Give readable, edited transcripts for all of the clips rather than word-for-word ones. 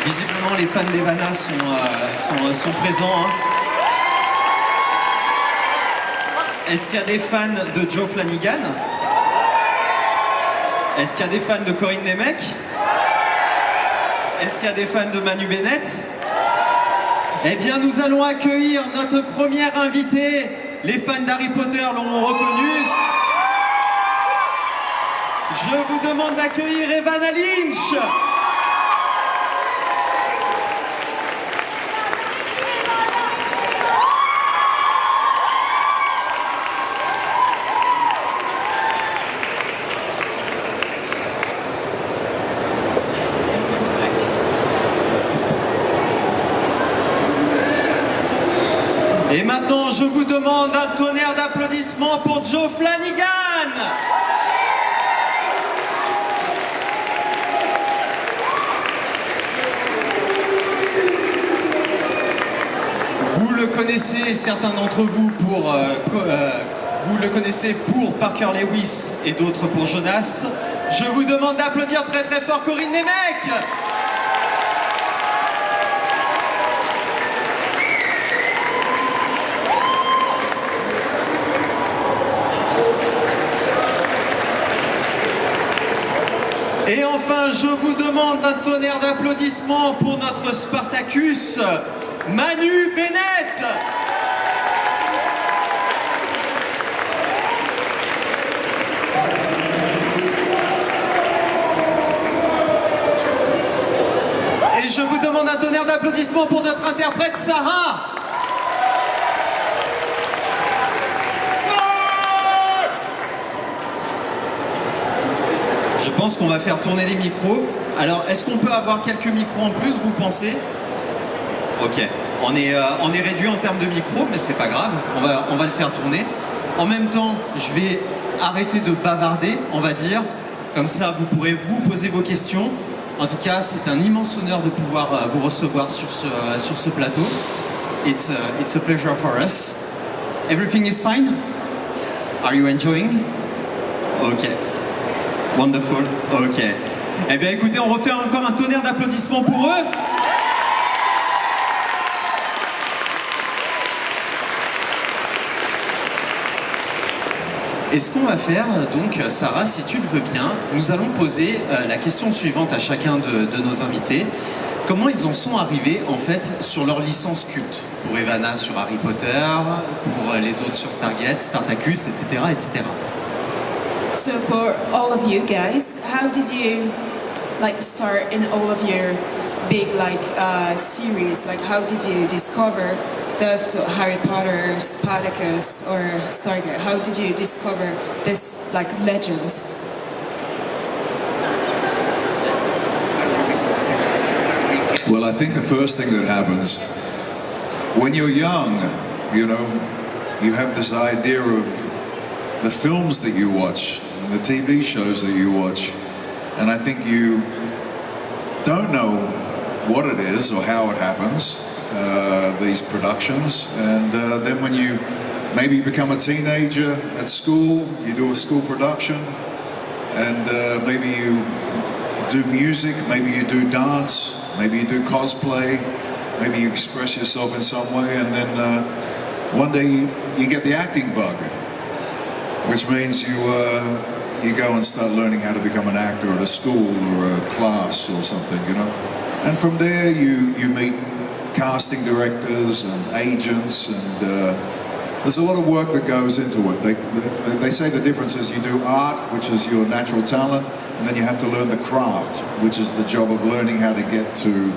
Visiblement, les fans d'Evanna sont présents. Hein. Est-ce qu'il y a des fans de Joe Flanigan? Est-ce qu'il y a des fans de Corin Nemec? Est-ce qu'il y a des fans de Manu Bennett? Eh bien, nous allons accueillir notre première invitée. Les fans d'Harry Potter l'auront reconnue. Je vous demande d'accueillir Evanna Lynch. Et maintenant, je vous demande un tonnerre d'applaudissements pour Joe Flanigan. Vous le connaissez, certains d'entre vous, vous le connaissez pour Parker Lewis et d'autres pour Jonas. Je vous demande d'applaudir très très fort Corin Nemec. Et enfin, je vous demande un tonnerre d'applaudissements pour notre Spartacus, Manu Bennett. Et je vous demande un tonnerre d'applaudissements pour notre interprète Sarah. Je pense qu'on va faire tourner les micros. Alors, est-ce qu'on peut avoir quelques micros en plus, vous pensez? Ok, on est réduit en termes de micros, mais c'est pas grave, on va le faire tourner. En même temps, je vais arrêter de bavarder, on va dire. Comme ça, vous pourrez vous poser vos questions. En tout cas, c'est un immense honneur de pouvoir vous recevoir sur ce plateau. It's a pleasure for us. Everything is fine? Are you enjoying? Ok. Wonderful. Ok. Eh bien, écoutez, on refait encore un tonnerre d'applaudissements pour eux. Et ce qu'on va faire, donc, Sarah, si tu le veux bien, nous allons poser la question suivante à chacun de nos invités. Comment ils en sont arrivés, en fait, sur leur licence culte? Pour Evanna sur Harry Potter, pour les autres sur Stargate, Spartacus, etc., etc. So for all of you guys, how did you start in all of your big series? Like how did you discover the Harry Potter, Spartacus or Stargate? How did you discover this legend? Well, I think the first thing that happens when you're young, you know, you have this idea of the films that you watch and the TV shows that you watch, and I think you don't know what it is or how it happens, these productions, and then when you maybe become a teenager at school, you do a school production, and maybe you do music, maybe you do dance, maybe you do cosplay, maybe you express yourself in some way, and then one day you get the acting bug, which means you go and start learning how to become an actor at a school or a class or something, you know. And from there you meet casting directors and agents, and there's a lot of work that goes into it. They say the difference is you do art, which is your natural talent, and then you have to learn the craft, which is the job of learning how to get to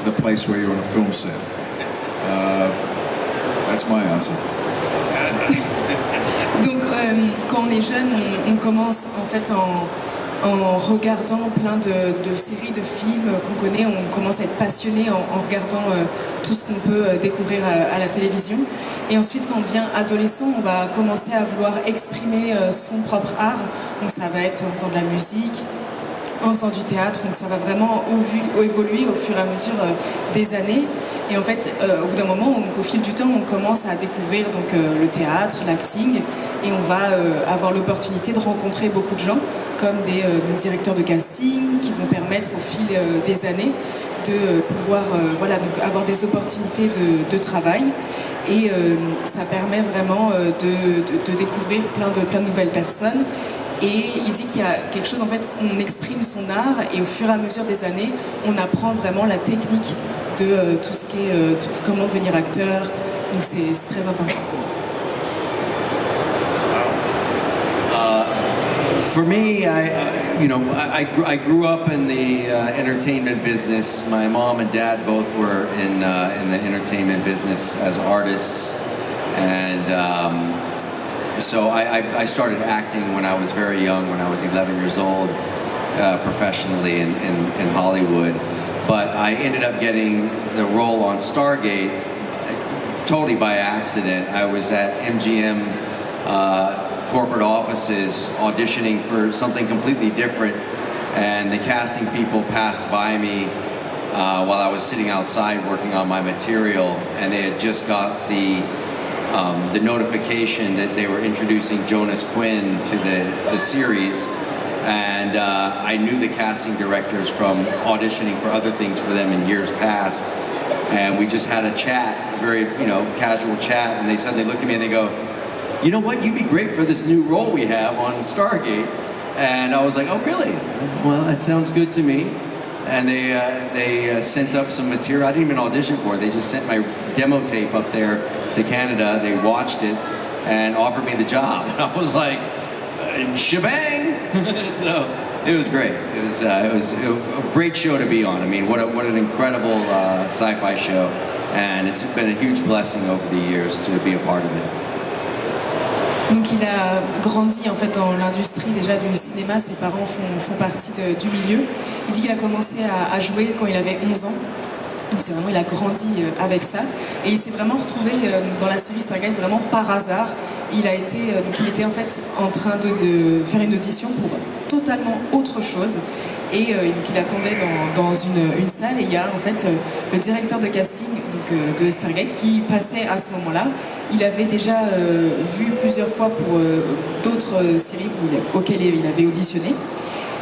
the place where you're on a film set. That's my answer. Donc quand on est jeune, on commence en fait en regardant plein de séries, de films qu'on connaît, on commence à être passionné en regardant tout ce qu'on peut découvrir à la télévision. Et ensuite, quand on devient adolescent, on va commencer à vouloir exprimer son propre art. Donc ça va être en faisant de la musique, en faisant du théâtre, donc ça va vraiment évoluer au fur et à mesure des années. Et en fait, au bout d'un moment, au fil du temps, on commence à découvrir donc, le théâtre, l'acting, et on va avoir l'opportunité de rencontrer beaucoup de gens, comme des directeurs de casting, qui vont permettre au fil des années de pouvoir voilà, donc avoir des opportunités de travail. Et ça permet vraiment de découvrir plein de nouvelles personnes. Et il dit qu'il y a quelque chose, en fait, on exprime son art et au fur et à mesure des années, on apprend vraiment la technique de tout ce qui est comment devenir acteur. Donc c'est très important. For me, I grew up in the entertainment business. My mom and dad both were in the entertainment business as artists, and so I started acting when I was very young, when I was 11 years old, professionally in Hollywood. But I ended up getting the role on Stargate totally by accident. I was at MGM corporate offices auditioning for something completely different, and the casting people passed by me while I was sitting outside working on my material, and they had just got the notification that they were introducing Jonas Quinn to the series, and I knew the casting directors from auditioning for other things for them in years past, and we just had a chat, a very casual chat, and they suddenly looked at me and they go, "You know what, you'd be great for this new role we have on Stargate." And I was like, "Oh really? Well, that sounds good to me." And they sent up some material. I didn't even audition for it. They just sent my demo tape up there to Canada. They watched it and offered me the job. And I was like, shebang! So it was great. It was a great show to be on. I mean, what an incredible sci-fi show. And it's been a huge blessing over the years to be a part of it. Donc il a grandi en fait dans l'industrie déjà du cinéma, ses parents font partie du milieu. Il dit qu'il a commencé à jouer quand il avait 11 ans. Donc c'est vraiment, il a grandi avec ça. Et il s'est vraiment retrouvé dans la série Stargate vraiment par hasard. Il était en fait en train de faire une audition pour totalement autre chose. Et donc il attendait dans une salle et il y a en fait le directeur de casting de Stargate qui passait à ce moment-là. Il avait déjà vu plusieurs fois pour d'autres séries auxquelles il avait auditionné.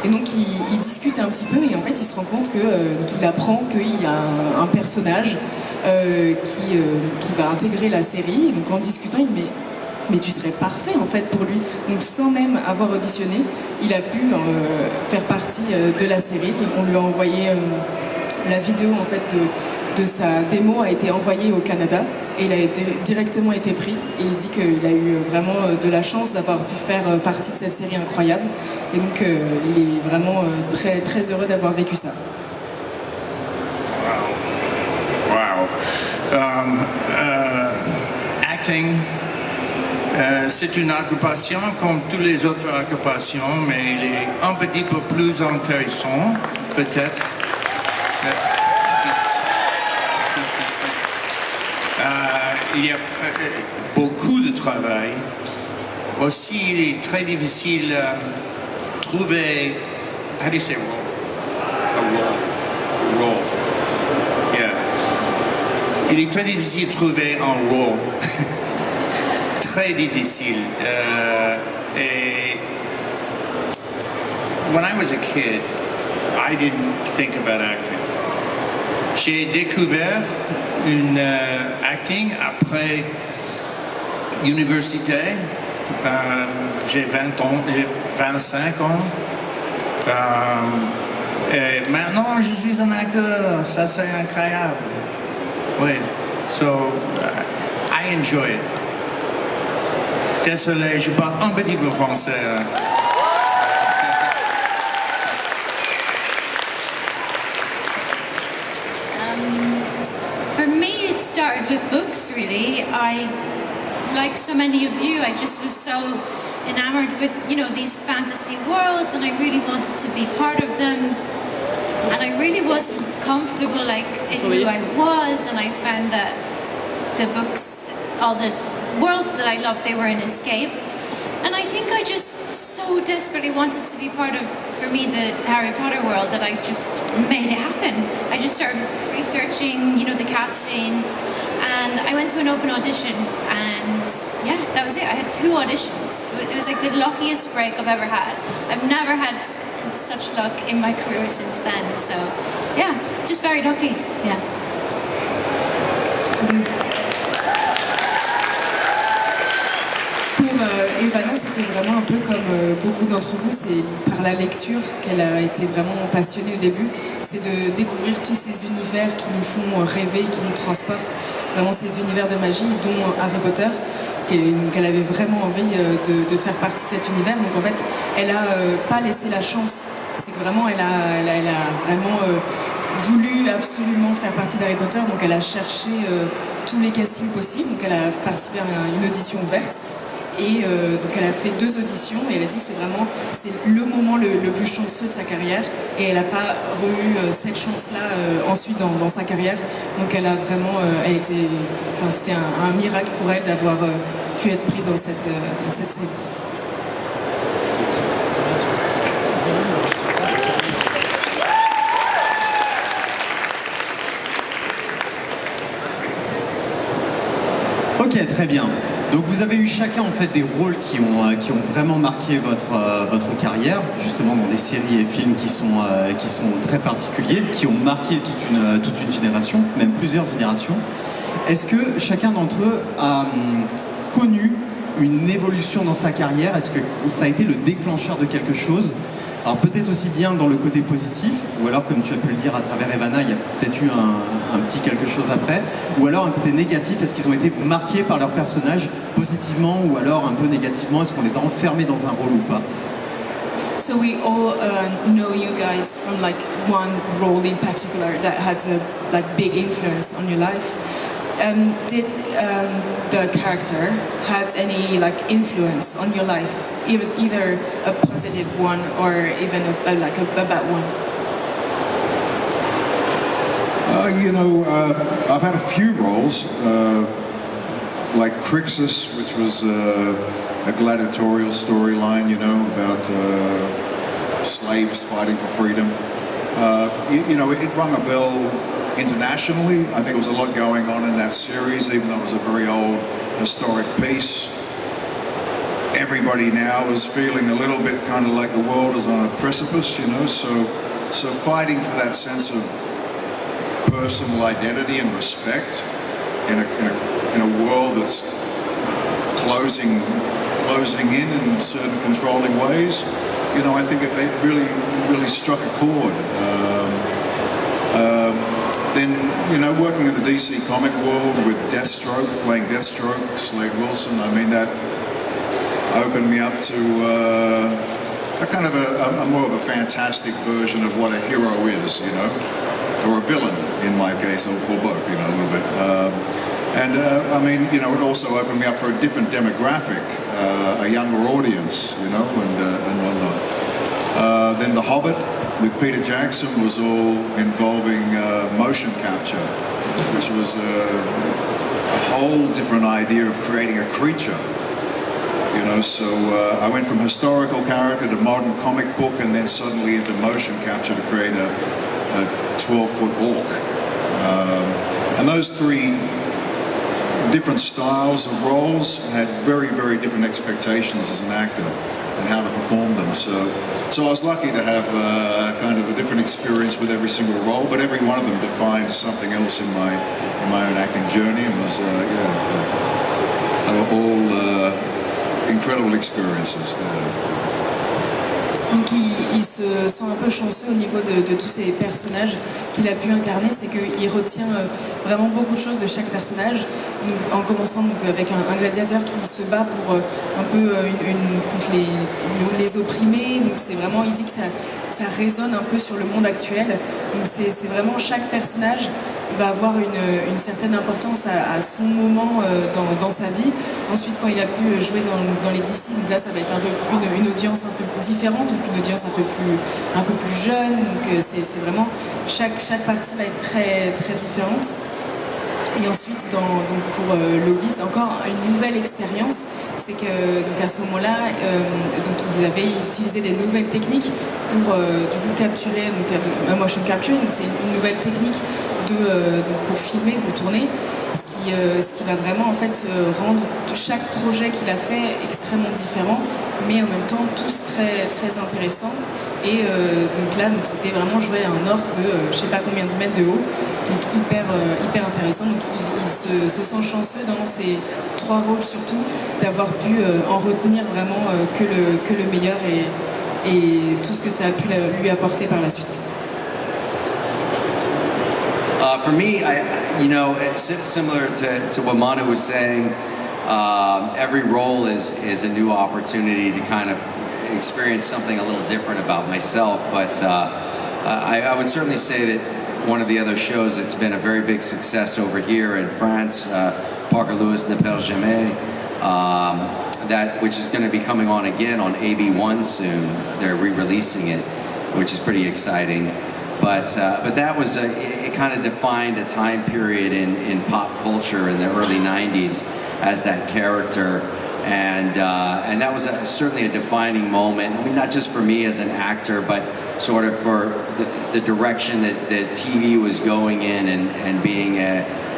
Et donc il discute un petit peu et en fait il se rend compte qu'il apprend qu'il y a un personnage qui va intégrer la série. Et donc en discutant il dit mais tu serais parfait en fait pour lui. Donc sans même avoir auditionné, il a pu faire partie de la série. On lui a envoyé la vidéo en fait de sa démo a été envoyée au Canada et il a directement été pris. Et il dit qu'il a eu vraiment de la chance d'avoir pu faire partie de cette série incroyable. Et donc il est vraiment très, très heureux d'avoir vécu ça. Wow. Acting, c'est une occupation comme toutes les autres occupations, mais il est un petit peu plus intéressant, peut-être. Il y a beaucoup de travail. Aussi, il est très difficile de trouver. How do you say role? A role. Yeah. Il est très difficile de trouver un rôle. Très difficile. Et when I was a kid, I didn't think about acting. J'ai découvert une acting après université. J'ai 20 ans, j'ai 25 ans. Et maintenant, je suis un acteur. Ça, c'est incroyable. Oui. So, I enjoy it. Désolé, je parle un petit peu français. For me, it started with books, really. Like so many of you, I just was so enamored with, these fantasy worlds, and I really wanted to be part of them. And I really wasn't comfortable, in who I was, and I found that the books, all the worlds that I loved, they were an escape. And I think I just so desperately wanted to be part of, for me, the Harry Potter world that I just made it happen. I just started researching, the casting, and I went to an open audition, and yeah, that was it. I had 2 auditions. It was like the luckiest break I've ever had. I've never had such luck in my career since then. So yeah, just very lucky. Yeah. Pour Evanna, c'était vraiment un peu comme beaucoup d'entre vous, c'est par la lecture qu'elle a été vraiment passionnée au début. C'est de découvrir tous ces univers qui nous font rêver, qui nous transportent, vraiment ces univers de magie, dont Harry Potter, qu'elle avait vraiment envie de faire partie de cet univers. Donc en fait, elle n'a pas laissé la chance. C'est que vraiment, elle a vraiment voulu absolument faire partie d'Harry Potter. Donc elle a cherché tous les castings possibles. Donc elle a participé à une audition ouverte. Et donc elle a fait 2 auditions et elle a dit que c'est le moment le plus chanceux de sa carrière et elle n'a pas eu cette chance-là ensuite dans sa carrière. Donc elle a vraiment, c'était un miracle pour elle d'avoir pu être prise dans cette série. Ok, très bien. Donc vous avez eu chacun en fait des rôles qui ont vraiment marqué votre carrière, justement dans des séries et films qui sont très particuliers, qui ont marqué toute une génération, même plusieurs générations. Est-ce que chacun d'entre eux a connu une évolution dans sa carrière? Est-ce que ça a été le déclencheur de quelque chose? Alors peut-être aussi bien dans le côté positif, ou alors comme tu as pu le dire à travers Evanna, il y a peut-être eu un petit quelque chose après, ou alors un côté négatif, est-ce qu'ils ont été marqués par leur personnage positivement ou alors un peu négativement, est-ce qu'on les a enfermés dans un rôle ou pas? So we all know you guys from like one role in particular that had a big influence on your life. Did the character had any influence on your life, either a positive one or even a bad one? I've had a few roles, like Crixus, which was a gladiatorial storyline, about slaves fighting for freedom. It rung a bell internationally. I think there was a lot going on in that series, even though it was a very old historic piece. Everybody now is feeling a little bit kind of like the world is on a precipice, so fighting for that sense of personal identity and respect in a world that's closing in certain controlling ways. I think it really struck a chord. Then, working in the DC comic world with Deathstroke, playing Deathstroke, Slade Wilson, that opened me up to a more of a fantastic version of what a hero is, or a villain in my case, or both, a little bit. It also opened me up for a different demographic, a younger audience, and whatnot. Then The Hobbit with Peter Jackson was all involving motion capture, which was a whole different idea of creating a creature. So I went from historical character to modern comic book and then suddenly into motion capture to create a 12-foot orc. And those 3 different styles of roles had very, very different expectations as an actor and how to perform them. So I was lucky to have kind of a different experience with every single role, but every one of them defined something else in my own acting journey, and was they were all incredible experiences. Donc il se sent un peu chanceux au niveau de tous ces personnages qu'il a pu incarner, c'est qu'il retient vraiment beaucoup de choses de chaque personnage, donc, en commençant avec un gladiateur qui se bat pour un peu contre les opprimés, donc c'est vraiment, il dit que ça résonne un peu sur le monde actuel, donc c'est vraiment chaque personnage va avoir une certaine importance à son moment dans sa vie. Ensuite, quand il a pu jouer dans les DC, donc là ça va être un peu une audience un peu différente, donc une audience un peu plus jeune, donc c'est vraiment chaque partie va être très très différente. Et ensuite, pour Lobbies, encore une nouvelle expérience, c'est que à ce moment-là, ils utilisaient des nouvelles techniques pour du coup capturer, un motion capturing, c'est une nouvelle technique pour filmer, pour tourner, ce qui va vraiment en fait rendre chaque projet qu'il a fait extrêmement différent, mais en même temps tous très très intéressants. Et donc là, c'était vraiment jouer un orc de je sais pas combien de mètres de haut, donc hyper intéressant. Donc il se sent chanceux dans ces 3 rôles surtout d'avoir pu en retenir vraiment que le meilleur et tout ce que ça a pu lui apporter par la suite. For me, it's similar to what Manu was saying. Every role is a new opportunity to kind of experience something a little different about myself. But I would certainly say that one of the other shows that's been a very big success over here in France, Parker Lewis Ne Perd Jamais, which is going to be coming on again on AB1 soon. They're re-releasing it, which is pretty exciting. But that was it kind of defined a time period in pop culture in the early 90s as that character. And that was certainly a defining moment. I mean, not just for me as an actor, but sort of for the direction that TV was going in and being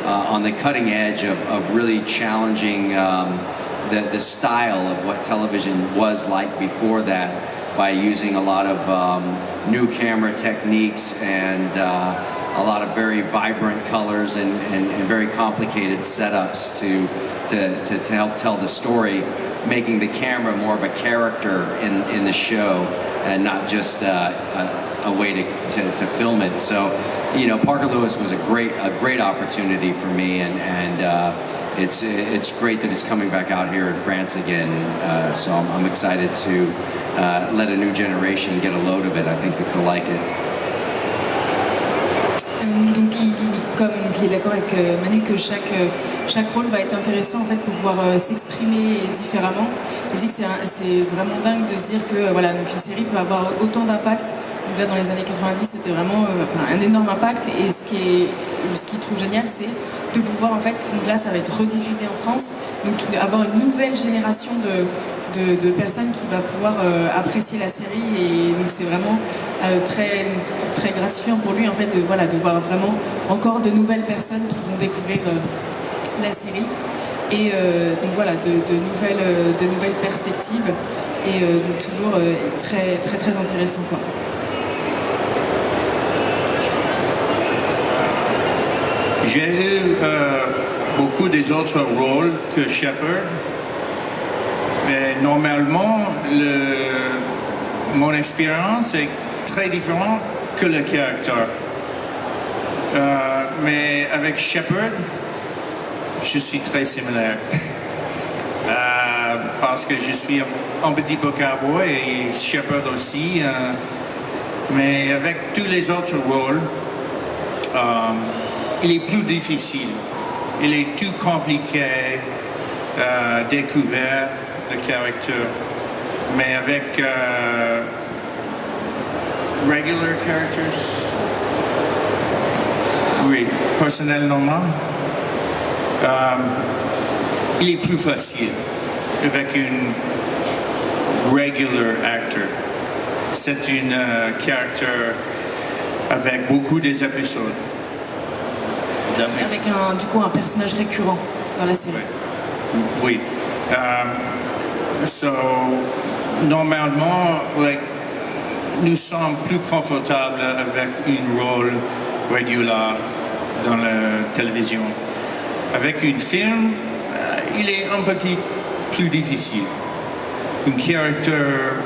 on the cutting edge of really challenging the style of what television was like before that by using a lot of new camera techniques and a lot of very vibrant colors and very complicated setups to help tell the story, making the camera more of a character in the show and not just a way to film it. So, Parker Lewis was a great opportunity for me, and it's great that it's coming back out here in France again. So I'm excited to let a new generation get a load of it. I think that they'll like it. Donc il est d'accord avec Manu que chaque rôle va être intéressant en fait pour pouvoir s'exprimer différemment. Il dit que c'est vraiment dingue de se dire que voilà, donc une série peut avoir autant d'impact. Donc là dans les années 90 c'était vraiment un énorme impact, et ce qu'il trouve génial c'est de pouvoir en fait, donc là ça va être rediffusé en France, donc avoir une nouvelle génération de personnes qui va pouvoir apprécier la série, et donc c'est vraiment très gratifiant pour lui en fait de voir vraiment encore de nouvelles personnes qui vont découvrir la série, et donc voilà de nouvelles perspectives, et donc toujours très intéressant quoi. J'ai eu beaucoup des autres rôles que Shepard, mais normalement, mon expérience est très différente que le caractère. Mais avec Shepard, je suis très similaire. Parce que je suis un petit peu cowboy et Shepard aussi. Mais avec tous les autres rôles, il est plus difficile, il est plus compliqué découvrir le caractère. Mais avec regular characters, oui, personnel normal, il est plus facile avec une regular actor. C'est une caractère avec beaucoup des épisodes. Avec un personnage récurrent dans la série. Oui. So, normalement, nous sommes plus confortables avec un rôle régulier dans la télévision. Avec un film, il est un petit plus difficile. Un character,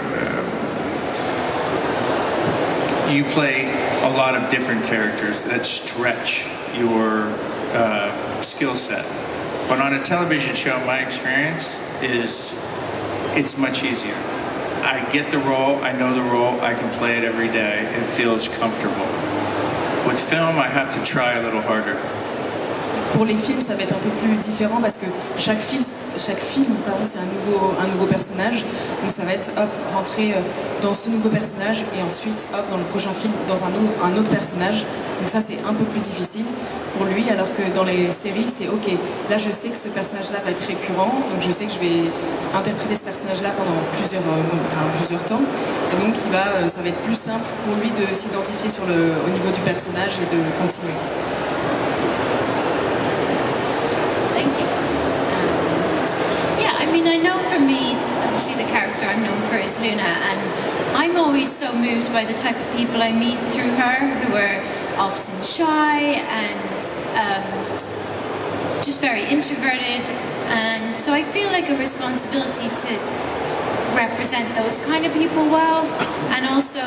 you play a lot of different characters that stretch your skill set. But on a television show, my experience is it's much easier. I get the role, I know the role, I can play it every day, it feels comfortable. With film, I have to try a little harder. Pour les films, ça va être un peu plus différent parce que chaque film, c'est un nouveau personnage. Donc ça va être rentrer dans ce nouveau personnage et ensuite dans le prochain film dans un autre personnage. Donc ça c'est un peu plus difficile pour lui, alors que dans les séries c'est ok. Là je sais que ce personnage-là va être récurrent, donc je sais que je vais interpréter ce personnage-là pendant plusieurs temps. Et donc ça va être plus simple pour lui de s'identifier au niveau du personnage et de continuer. I mean, I know for me, obviously the character I'm known for is Luna, and I'm always so moved by the type of people I meet through her, who are often shy and just very introverted, and so I feel like a responsibility to represent those kind of people well. And also,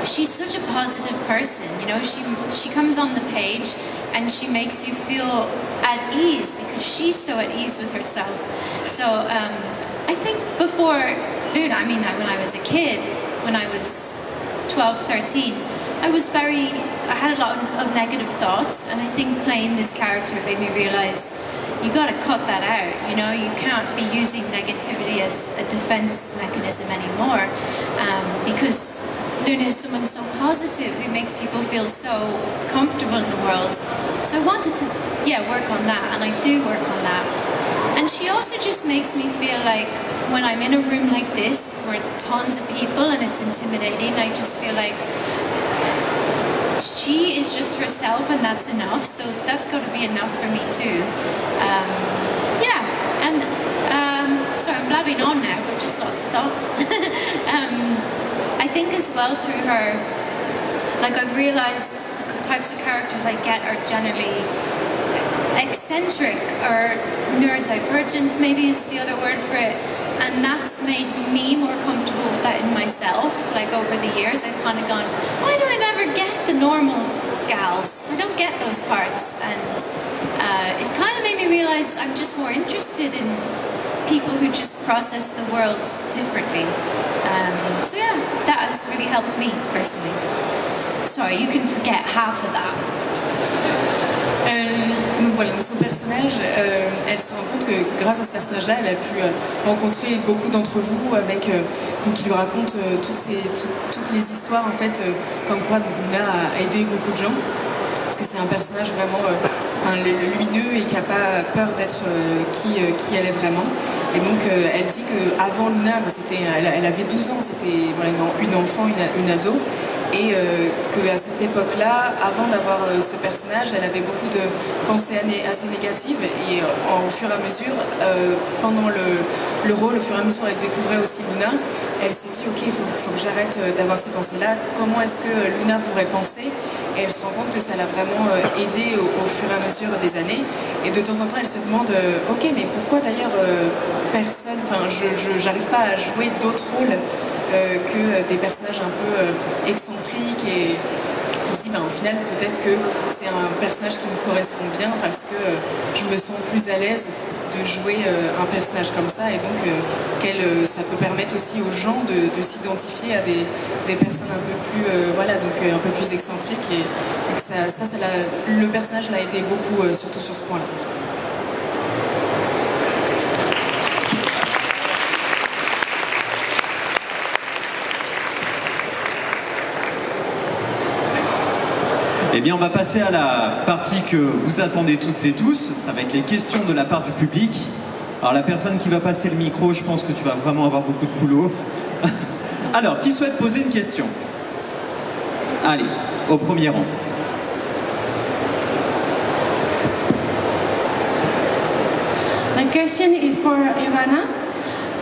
she's such a positive person, you know, she comes on the page and she makes you feel at ease because she's so at ease with herself. So I think before Luna, I mean, when I was a kid, when I was 12, 13, I had a lot of negative thoughts, and I think playing this character made me realize you got to cut that out. You know, you can't be using negativity as a defense mechanism anymore, because Luna is someone so positive who makes people feel so comfortable in the world. So I wanted to, work on that, and I do work on that. And she also just makes me feel like when I'm in a room like this, where it's tons of people and it's intimidating, I just feel like she is just herself, and that's enough. So that's got to be enough for me too. Sorry, I'm blabbing on now, but just lots of thoughts. I think as well through her, like I've realized the types of characters I get are generally eccentric or neurodivergent, maybe is the other word for it. And that's made me more comfortable with that in myself. Like over the years, I've kind of gone, why do I never get the normal gals? I don't get those parts. And it kind of made me realize I'm just more interested in people who just process the world differently. So yeah, that has really helped me personally. Sorry, you can forget half of that. Donc voilà, son personnage, elle se rend compte que grâce à ce personnage-là, elle a pu rencontrer beaucoup d'entre vous qui lui racontent toutes les histoires en fait, comme quoi Luna a aidé beaucoup de gens. Parce que c'est un personnage vraiment lumineux et qui n'a pas peur d'être qui elle est vraiment. Et donc elle dit qu'avant Luna, elle avait 12 ans, c'était une enfant, une ado. Et qu'à cette époque-là, avant d'avoir ce personnage, elle avait beaucoup de pensées assez négatives. Et au fur et à mesure, pendant le rôle, au fur et à mesure, elle découvrait aussi Luna. Elle s'est dit, ok, il faut que j'arrête d'avoir ces pensées-là. Comment est-ce que Luna pourrait penser? Et elle se rend compte que ça l'a vraiment aidée au fur et à mesure des années. Et de temps en temps, elle se demande, ok, mais pourquoi d'ailleurs personne, j'arrive pas à jouer d'autres rôles que des personnages un peu excentriques, et on se dit au final peut-être que c'est un personnage qui me correspond bien parce que je me sens plus à l'aise de jouer un personnage comme ça, et donc ça peut permettre aussi aux gens de s'identifier à des personnes un peu plus un peu plus excentriques, et que le personnage l'a aidé beaucoup, surtout sur ce point-là. Eh bien, on va passer à la partie que vous attendez toutes et tous. Ça va être les questions de la part du public. Alors, la personne qui va passer le micro, je pense que tu vas vraiment avoir beaucoup de boulot. Alors, qui souhaite poser une question? Allez, au premier rang. My question is for Evanna.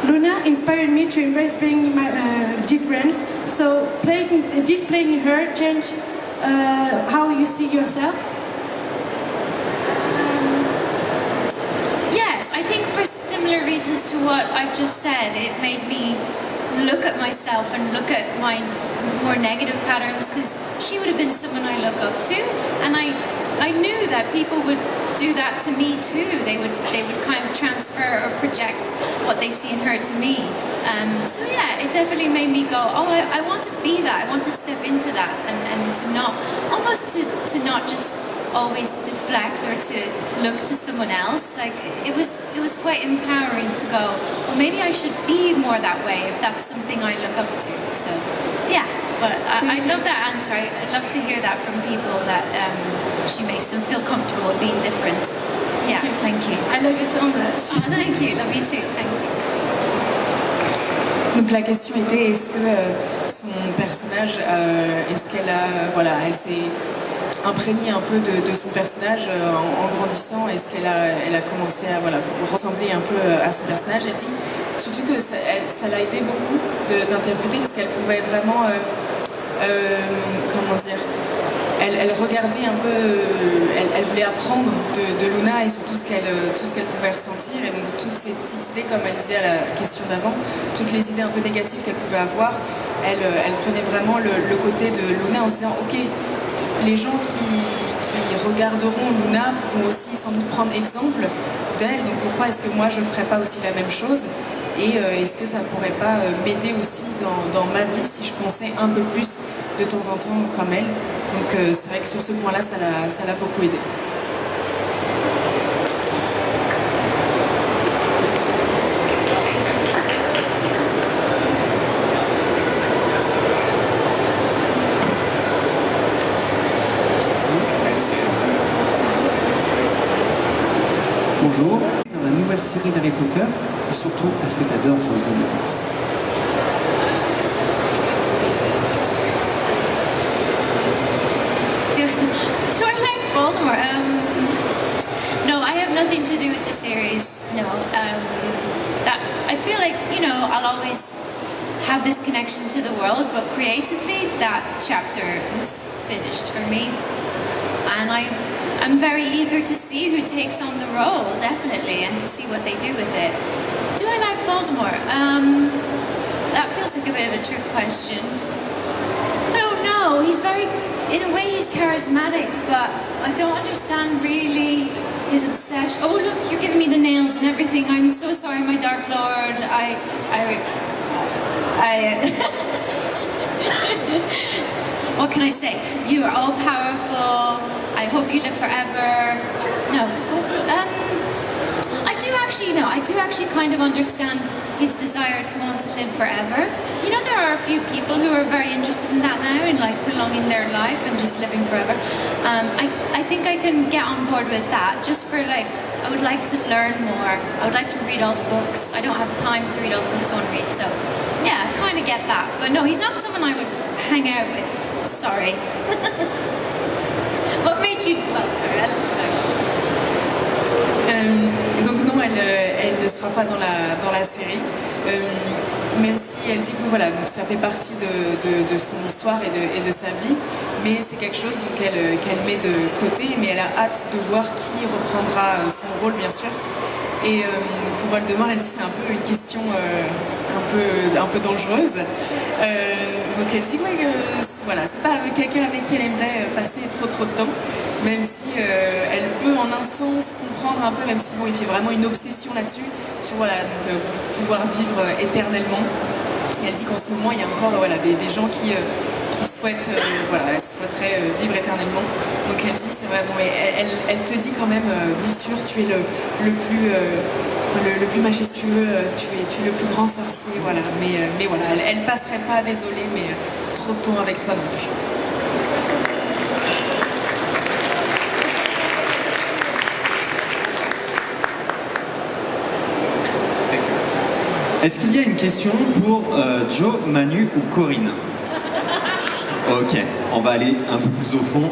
Luna inspired me to embrace being different. So, did playing her change how you see yourself? Yes, I think for similar reasons to what I just said, it made me look at myself and look at my more negative patterns, because she would have been someone I look up to, and I knew that people would do that to me too. They would kind of transfer or project what they see in her to me. So yeah, it definitely made me go, oh, I want to be that. I want to step into that, and to not, almost to not just always deflect or to look to someone else. Like it was quite empowering to go, well, maybe I should be more that way if that's something I look up to. So yeah, but I love that answer. I love to hear that from people, that she makes them feel comfortable with being different. Yeah, thank you. I love you so much. Oh, thank you. Love you too. Thank you. Donc la question était, est-ce que son personnage, est-ce qu'elle a, elle s'est imprégné un peu de son personnage en grandissant. Est-ce qu'elle a commencé à ressembler un peu à son personnage. Elle dit surtout que ça l'a aidé beaucoup d'interpréter parce qu'elle pouvait vraiment, comment dire, elle regardait un peu, elle voulait apprendre de Luna et sur tout ce qu'elle pouvait ressentir. Et donc toutes ces petites idées, comme elle disait à la question d'avant, toutes les idées un peu négatives qu'elle pouvait avoir, elle prenait vraiment le côté de Luna en se disant ok, les gens qui regarderont Luna vont aussi sans doute prendre exemple d'elle, donc pourquoi est-ce que moi je ferais pas aussi la même chose, et est-ce que ça pourrait pas m'aider aussi dans ma vie si je pensais un peu plus de temps en temps comme elle. Donc c'est vrai que sur ce point-là, ça l'a beaucoup aidé. Bonjour, dans la nouvelle série d'Harry Potter, et surtout, est-ce que tu adores Voldemort? Do I like Voldemort? No, I have nothing to do with the series. No, that I feel like I'll always have this connection to the world, but creatively, that chapter is finished for me, and I'm very eager to see who takes on the role, definitely, and to see what they do with it. Do I like Voldemort? That feels like a bit of a trick question. I don't know. He's in a way, he's charismatic, but I don't understand really his obsession. Oh, look, you're giving me the nails and everything. I'm so sorry, my Dark Lord. What can I say? You are all powerful. I hope you live forever. No, I do actually kind of understand his desire to want to live forever. There are a few people who are very interested in that now, in like prolonging their life and just living forever. I think I can get on board with that, just for I would like to learn more. I would like to read all the books. I don't have time to read all the books I want to read, so yeah, I kind of get that. But no, he's not someone I would hang out with. Sorry. What made you... Oh, sorry. Donc non, elle ne sera pas dans la série, même si elle dit que voilà, ça fait partie de son histoire et de sa vie, mais c'est quelque chose qu'elle met de côté, mais elle a hâte de voir qui reprendra son rôle, bien sûr. Et pour Voldemort, elle dit c'est un peu une question un peu dangereuse. Donc elle dit ouais, voilà, c'est pas quelqu'un avec qui elle aimerait passer trop de temps, même si elle peut en un sens comprendre un peu, même si bon, il fait vraiment une obsession là-dessus, sur voilà, donc, pouvoir vivre éternellement. Et elle dit qu'en ce moment, il y a encore des gens qui souhaiteraient vivre éternellement. Donc elle dit, c'est vrai, bon, mais elle te dit quand même, bien sûr, tu es le plus majestueux, tu es le plus grand sorcier, voilà. Mais voilà, elle passerait pas, désolée, mais trop de temps avec toi non plus. Est-ce qu'il y a une question pour Joe, Manu ou Corinne? Ok, on va aller un peu plus au fond.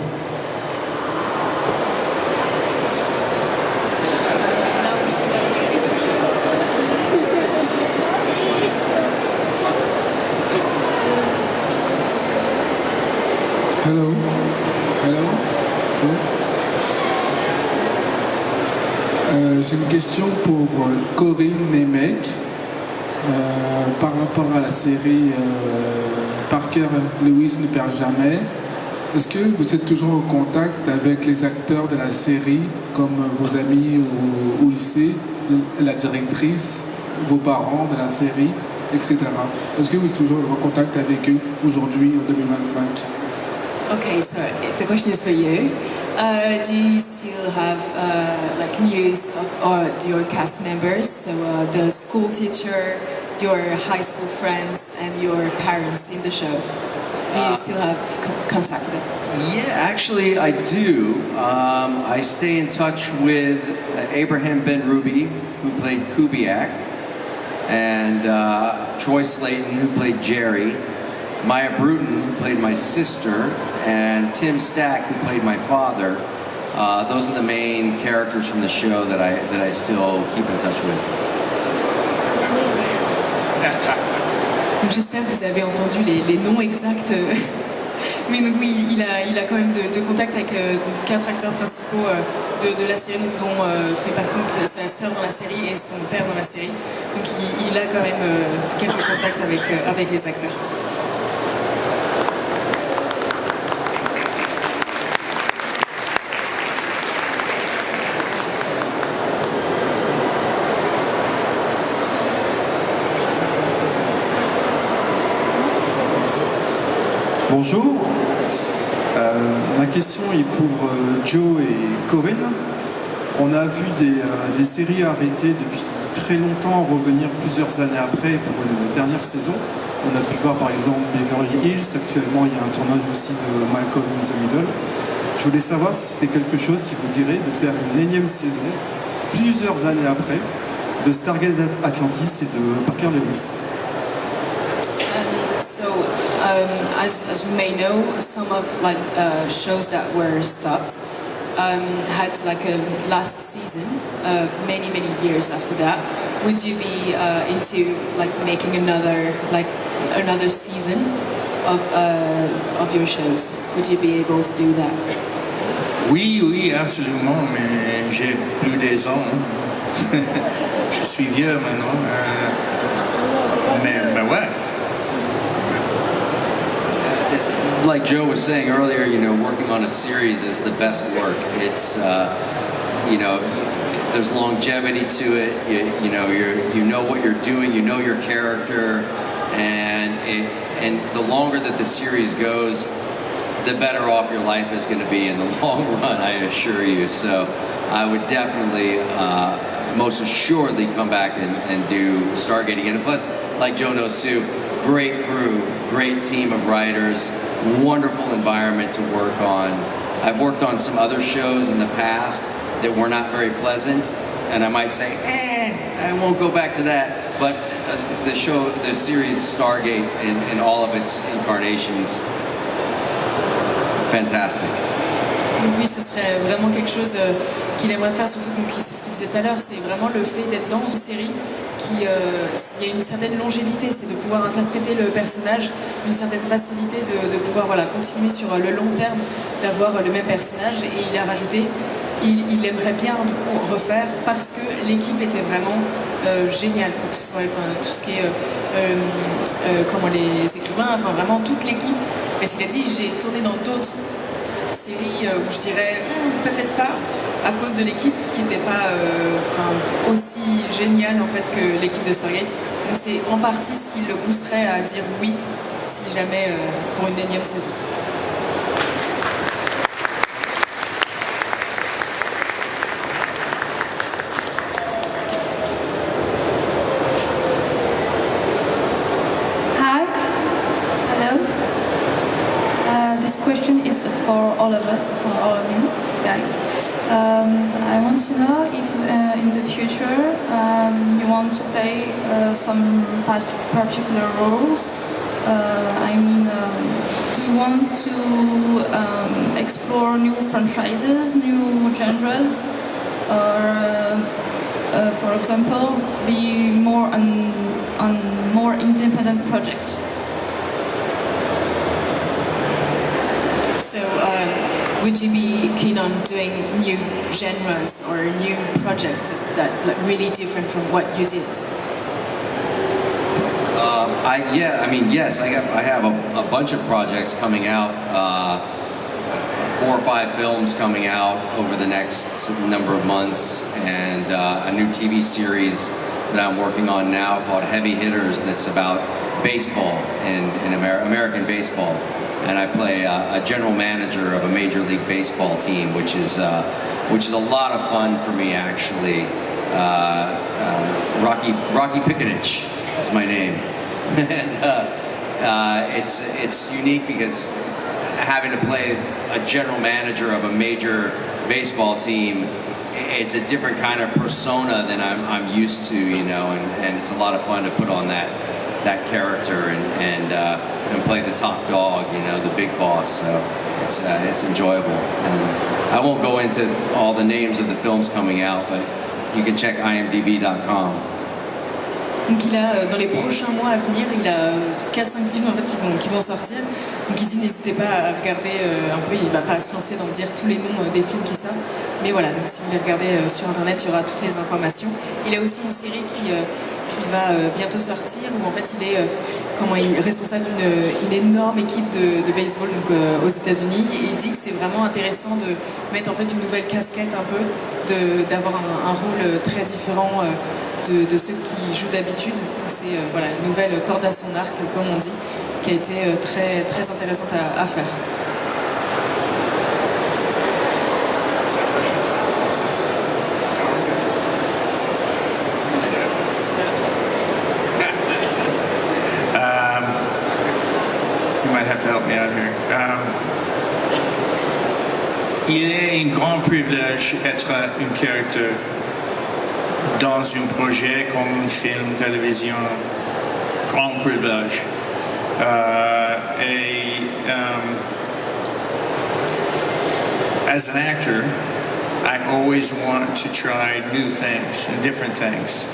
Hello. J'ai une question pour Corin Nemec par rapport à la série Parker Lewis ne perd jamais. Est-ce que vous êtes toujours en contact avec les acteurs de la série, comme vos amis au lycée, la directrice, vos parents de la série, etc. Est-ce que vous êtes toujours en contact avec eux aujourd'hui, en 2025? Okay, so the question is for you. Do you still have news of your cast members, so the school teacher, your high school friends, and your parents in the show? Do you still have contact with them? Yeah, actually I do. I stay in touch with Abraham Ben Ruby, who played Kubiak, and Troy Slayton, who played Jerry. Maya Bruton, who played my sister, and Tim Stack, who played my father. Those are the main characters from the show that I still keep in touch with. Donc j'espère que vous avez entendu les noms exacts. Mais donc oui, il a quand même de contacts avec 4 acteurs principaux de la série, donc, dont fait partie de sa sœur dans la série et son père dans la série. Donc il a quand même quelques contacts avec les acteurs. Bonjour, ma question est pour Joe et Corin. On a vu des séries arrêtées depuis très longtemps revenir plusieurs années après pour une dernière saison. On a pu voir par exemple Beverly Hills, actuellement il y a un tournage aussi de Malcolm in the Middle. Je voulais savoir si c'était quelque chose qui vous dirait de faire une énième saison, plusieurs années après, de Stargate Atlantis et de Parker Lewis. As you may know, some of shows that were stopped had like a last season many years after that. Would you be into like making another season of your shows? Would you be able to do that? Oui, absolument, mais j'ai plus des ans. Je suis vieux maintenant. Mais ouais. Like Joe was saying earlier, working on a series is the best work. It's, there's longevity to it. You know what you're doing. You know your character, and the longer that the series goes, the better off your life is going to be in the long run. I assure you. So, I would definitely, most assuredly, come back and do Stargate again. And plus, like Joe knows too, great crew, great team of writers. Wonderful environment to work on. I've worked on some other shows in the past that were not very pleasant, and I might say, I won't go back to that. But the series Stargate in all of its incarnations, fantastic. Donc oui, ce serait vraiment quelque chose qu'il aimerait faire, surtout c'est ce qu'il disait tout à l'heure, c'est vraiment le fait d'être dans une série qui il y a une certaine longévité, c'est de pouvoir interpréter le personnage, une certaine facilité de pouvoir continuer sur le long terme, d'avoir le même personnage. Et il a rajouté, il aimerait bien du coup refaire parce que l'équipe était vraiment géniale, que ce soit tout ce qui est comment les écrivains, vraiment toute l'équipe. Mais ce qu'il a dit, j'ai tourné dans d'autres séries où je dirais peut-être pas, à cause de l'équipe qui n'était pas aussi géniale en fait que l'équipe de Stargate. Donc c'est en partie ce qui le pousserait à dire oui si jamais pour une énième saison. Hi, hello. This question is for all of you guys. I want to know if in the future you want to play some particular roles. Do you want to explore new franchises, new genres, or for example, be more on more independent projects? So, would you be keen on doing new genres or a new project that really different from what you did? Yes. I have a bunch of projects coming out. 4 or 5 films coming out over the next number of months, and a new TV series that I'm working on now called Heavy Hitters. That's about baseball in American baseball. And I play a general manager of a Major League Baseball team, which is a lot of fun for me actually. Rocky Piconich is my name, and it's unique because having to play a general manager of a major baseball team, it's a different kind of persona than I'm used to, and it's a lot of fun to put on that that character and play the top dog, you know, the big boss. So it's enjoyable. And I won't go into all the names of the films coming out, but you can check imdb.com. Donc il a, dans les prochains mois à venir, il a 4-5 films en fait, qui vont sortir. Donc il dit n'hésitez pas à regarder un peu, il va pas se lancer dans dire tous les noms des films qui sortent. Mais voilà, donc si vous voulez regarder sur internet, il y aura toutes les informations. Il a aussi une série qui va bientôt sortir, où en fait il est responsable d'une énorme équipe de baseball donc, aux États-Unis. Et il dit que c'est vraiment intéressant de mettre en fait une nouvelle casquette un peu, d'avoir un rôle très différent de ceux qui jouent d'habitude. C'est voilà, une nouvelle corde à son arc, comme on dit, qui a été très, très intéressante à faire. You might have to help me out here. Il est un grand privilège d'être un character dans un projet comme un film, télévision. Grand privilège. As an actor, I always want to try new things and different things.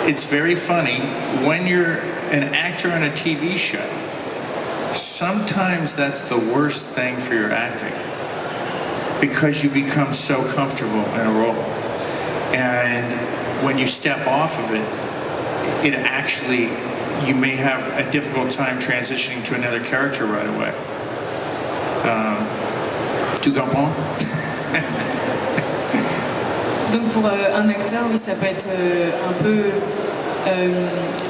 It's very funny, when you're an actor on a TV show, sometimes that's the worst thing for your acting, because you become so comfortable in a role. And when you step off of it, it actually, you may have a difficult time transitioning to another character right away. Tu comprends? Donc pour un acteur, oui, ça peut être un peu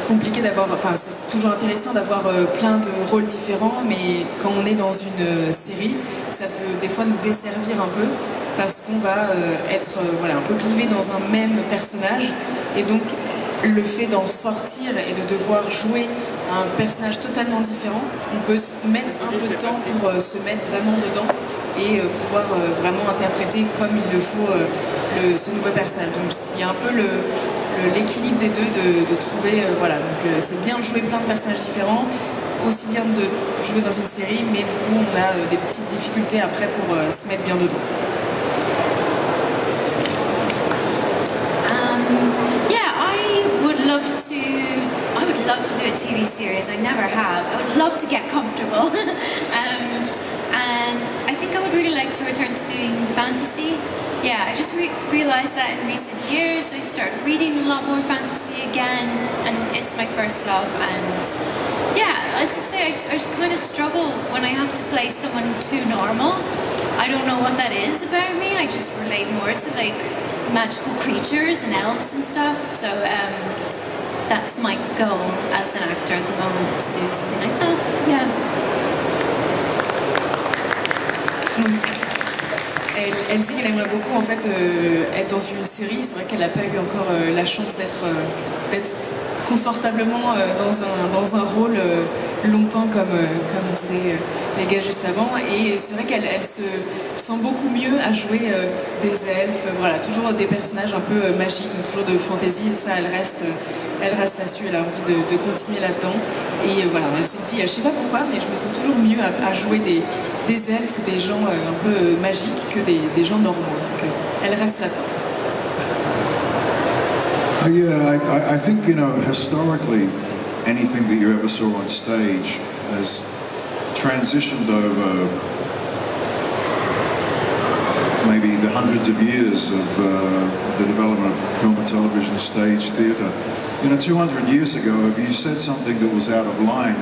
compliqué d'avoir, enfin c'est toujours intéressant d'avoir plein de rôles différents, mais quand on est dans une série, ça peut des fois nous desservir un peu, parce qu'on va être voilà, un peu clivé dans un même personnage, et donc le fait d'en sortir et de devoir jouer un personnage totalement différent, on peut se mettre un peu de temps pour se mettre vraiment dedans et pouvoir vraiment interpréter comme il le faut ce nouveau personnage. Donc il y a un peu l'équilibre des deux, de trouver, voilà, donc c'est bien de jouer plein de personnages différents, aussi bien de jouer dans une série, mais du coup on a des petites difficultés après pour se mettre bien dedans. I would love to do a TV series. I never have. I would love to get comfortable. And I think I would really like to return to doing fantasy. Yeah, I just realized that in recent years I started reading a lot more fantasy again, and it's my first love. And yeah, as I say, I kind of struggle when I have to play someone too normal. I don't know what that is about me. I just relate more to like magical creatures and elves and stuff. So that's my goal as an actor at the moment, to do something like that. Yeah. Elle dit qu'elle aimerait beaucoup en fait être dans une série. C'est vrai qu'elle n'a pas eu encore la chance d'être confortablement dans un rôle longtemps comme disaient les gars juste avant. Et c'est vrai qu'elle se sent beaucoup mieux à jouer des elfes, voilà, toujours des personnages un peu magiques, toujours de fantasy. Ça, elle reste là-dessus, elle a envie de continuer là-dedans. Et voilà, elle s'est dit, je sais pas pourquoi, mais je me sens toujours mieux à jouer des elfes ou des gens un peu magiques que des gens normaux. Donc elle reste là-dedans. Yeah, I think, you know, historically, anything that you ever saw on stage has transitioned over maybe the hundreds of years of the development of film and television, stage, theatre. You know, 200 years ago, if you said something that was out of line,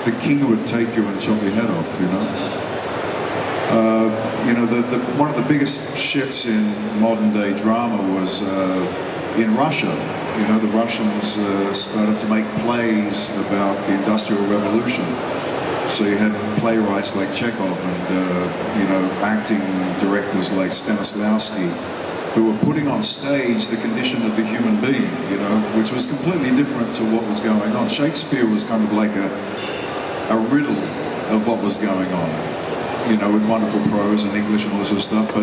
the king would take you and chop your head off, you know. You know, one of the biggest shifts in modern day drama was in Russia. You know, the Russians started to make plays about the Industrial Revolution. So you had playwrights like Chekhov and, you know, acting directors like Stanislavski, who were putting on stage the condition of the human being, you know, which was completely different to what was going on. Shakespeare was kind of like a riddle of what was going on, you know, with wonderful prose and English and all this sort of stuff,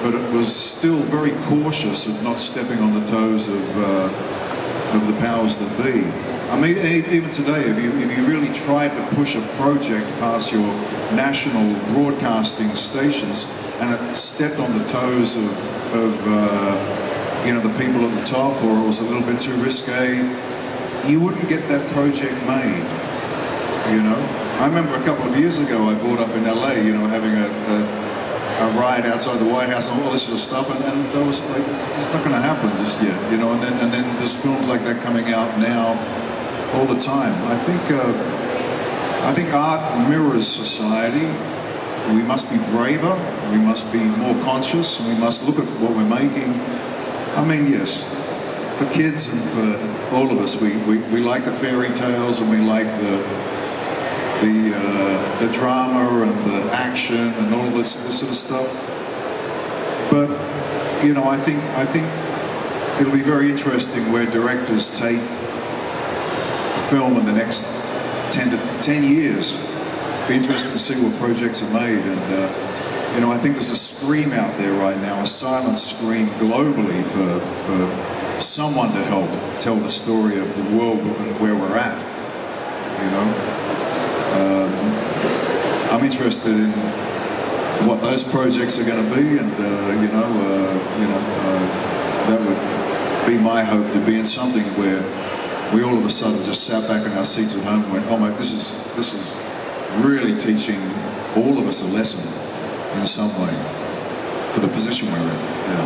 but it was still very cautious of not stepping on the toes of the powers that be. I mean, even today, if you really tried to push a project past your national broadcasting stations and it stepped on the toes of the people at the top, or it was a little bit too risque, you wouldn't get that project made. I remember a couple of years ago I brought up in LA, having a ride outside the White House and all this sort of stuff, and that was like, it's not going to happen just yet, and then there's films like that coming out now all the time. I think art mirrors society. We must be braver, we must be more conscious, and we must look at what we're making. I mean, yes, for kids and for all of us, we like the fairy tales, and we like the drama and the action and all this sort of stuff. But I think it'll be very interesting where directors take film in the next 10 years. Be interesting to see what projects are made, and I think there's a scream out there right now, a silent scream globally for someone to help tell the story of the world and where we're at. I'm interested in what those projects are going to be, and that would be my hope, to be in something where we all of a sudden just sat back in our seats at home and went, oh my, this is really teaching all of us a lesson in some way for the position we're in. Yeah.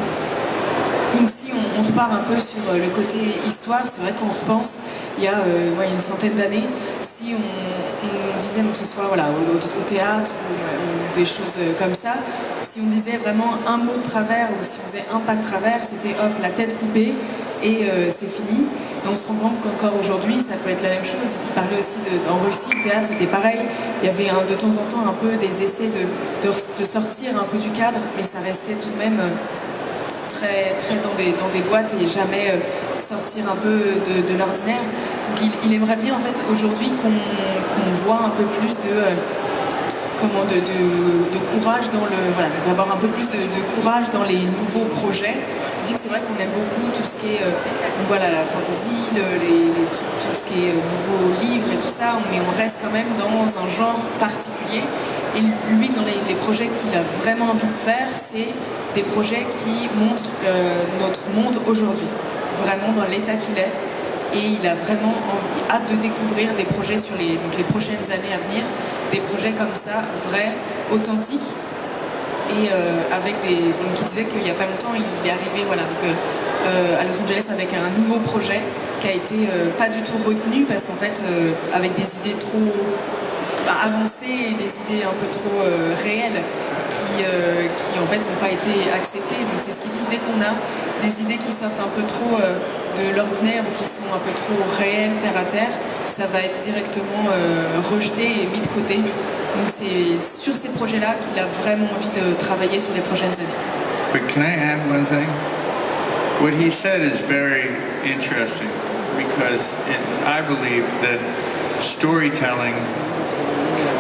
Donc si on repart un peu sur le côté histoire, c'est vrai qu'on repense il y a une centaine d'années, si on disait, que ce soit au théâtre ou des choses comme ça, si on disait vraiment un mot de travers ou si on faisait un pas de travers, c'était hop, la tête coupée et c'est fini. Et on se rend compte qu'encore aujourd'hui, ça peut être la même chose. Il parlait aussi en Russie, le théâtre, c'était pareil. Il y avait de temps en temps un peu des essais de sortir un peu du cadre, mais ça restait tout de même très dans des boîtes et jamais sortir un peu de l'ordinaire. Donc il aimerait bien en fait aujourd'hui qu'on voit un peu plus de courage d'avoir un peu plus de courage dans les nouveaux projets. Je dis que c'est vrai qu'on aime beaucoup tout ce qui est la fantasy, tout ce qui est nouveaux livres et tout ça, mais on reste quand même dans un genre particulier. Et lui, dans les projets qu'il a vraiment envie de faire, c'est des projets qui montrent notre monde aujourd'hui, vraiment dans l'état qu'il est. Et il a vraiment hâte de découvrir des projets sur les prochaines années à venir, des projets comme ça, vrais, authentiques. Et avec donc il disait qu'il n'y a pas longtemps, il est arrivé à Los Angeles avec un nouveau projet qui a été pas du tout retenu parce qu'en fait, avec des idées trop avancées et des idées un peu trop réelles qui en fait n'ont pas été acceptées. Donc c'est ce qu'il dit, dès qu'on a des idées qui sortent un peu trop de l'ordinaire ou qui sont un peu trop réelles, terre à terre, ça va être directement rejeté et mis de côté. Donc c'est sur ces projets-là qu'il a vraiment envie de travailler sur les prochaines années. But can I add one thing? What he said is very interesting because I believe that storytelling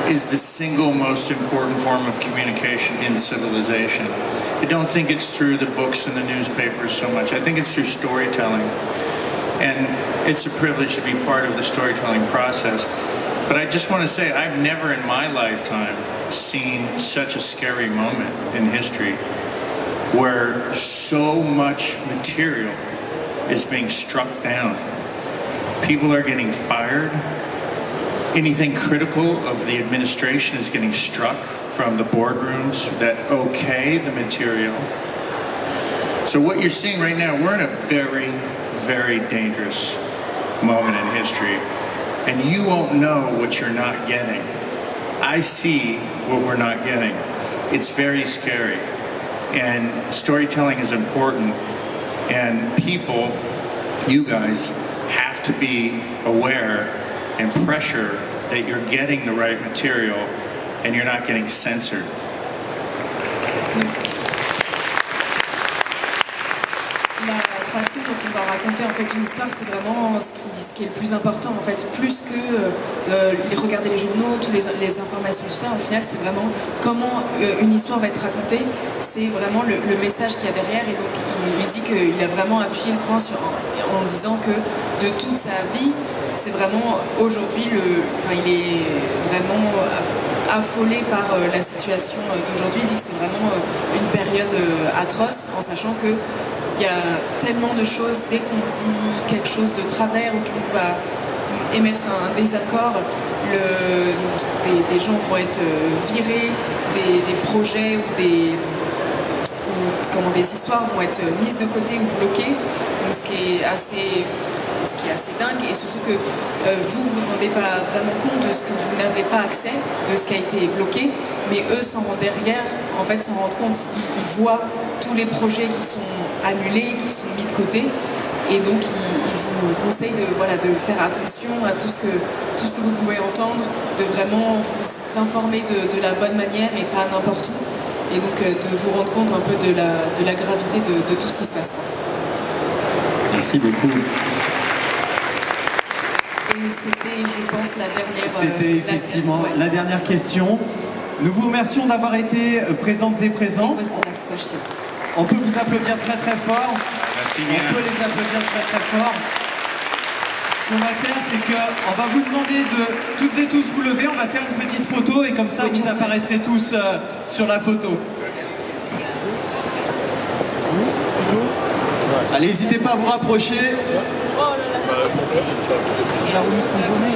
is the single most important form of communication in civilization. I don't think it's through the books and the newspapers so much. I think it's through storytelling. And it's a privilege to be part of the storytelling process. But I just want to say, I've never in my lifetime seen such a scary moment in history where so much material is being struck down. People are getting fired. Anything critical of the administration is getting struck from the boardrooms that okay the material. So what you're seeing right now, we're in a very, very dangerous moment in history. And you won't know what you're not getting. I see what we're not getting. It's very scary. And storytelling is important. And people, you guys, have to be aware and pressure that you're getting the right material and you're not getting censored. La façon dont on va raconter en fait une histoire, c'est vraiment ce qui est le plus important en fait, plus que regarder les journaux, toutes les informations, tout ça. Au final, c'est vraiment comment une histoire va être racontée. C'est vraiment le message qu'il y a derrière. Et donc, il dit qu'il a vraiment appuyé le point en disant que de toute sa vie, c'est vraiment aujourd'hui, il est vraiment affolé par la situation d'aujourd'hui. Il dit que c'est vraiment une période atroce, en sachant que il y a tellement de choses, dès qu'on dit quelque chose de travers ou qu'on va émettre un désaccord, des gens vont être virés, des projets ou des histoires vont être mises de côté ou bloquées. Donc, ce qui est assez dingue, et surtout que vous vous rendez pas vraiment compte de ce que vous n'avez pas accès, de ce qui a été bloqué, mais eux s'en rendent compte. Ils voient tous les projets qui sont annulés, qui sont mis de côté, et donc ils vous conseillent de faire attention à tout ce que vous pouvez entendre, de vraiment vous informer de la bonne manière et pas n'importe où, et donc de vous rendre compte un peu de la gravité de tout ce qui se passe. Merci beaucoup. Et c'était, je pense, la dernière. C'était effectivement la dernière question. Nous vous remercions d'avoir été présentes et présents. On peut vous applaudir très très fort. Merci bien. On peut les applaudir très très fort. Ce qu'on va faire, c'est qu'on va vous demander de toutes et tous vous lever. On va faire une petite photo et comme ça vous apparaîtrez tous sur la photo. Allez, n'hésitez pas à vous rapprocher. Il a remis son bonnet.